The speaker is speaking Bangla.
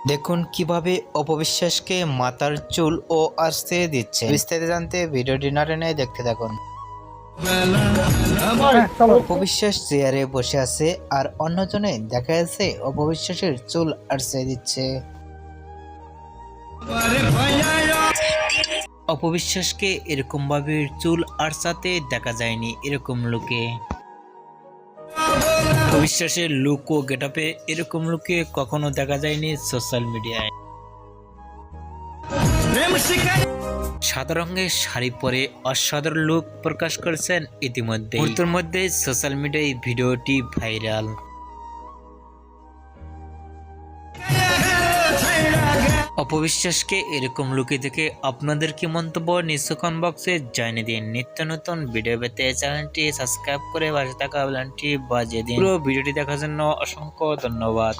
দেখুন কিভাবে অপবিশ্বাসকে মাথার চুল ও আসতে দিচ্ছে। বিস্তারিত জানতে ভিডিওটি না টেনে দেখতে থাকুন। অপবিশ্বাস চেয়ারে বসে আছে আর অন্যজনে দেখা যাচ্ছে অপবিশ্বাসের চুল আরছে দিচ্ছে। অপবিশ্বাসকে এরকম ভাবে চুল আরচাতে দেখা যায়নি এরকম লোকে। অপবিশ্বাসের লুক ও গেটআপে এরকম লোকে কখনো দেখা যায়নি সোশ্যাল মিডিয়ায়। সাদা রঙের শাড়ি পরে অসাধারণ লুক প্রকাশ করেছেন ইতিমধ্যে। মুহূর্তের মধ্যে সোশ্যাল মিডিয়ায় ভিডিওটি ভাইরাল। অপবিশ্বাসকে এরকম লুকে দেখে আপনাদের কি মন্তব্য নিচে কমেন্ট বক্সে জানিয়ে দিন। নিত্য নতুন ভিডিও পেতে চ্যানেলটি সাবস্ক্রাইব করে পাশে থাকা বেলটি বাজিয়ে দিন। পুরো ভিডিওটি দেখার জন্য অসংখ্য ধন্যবাদ।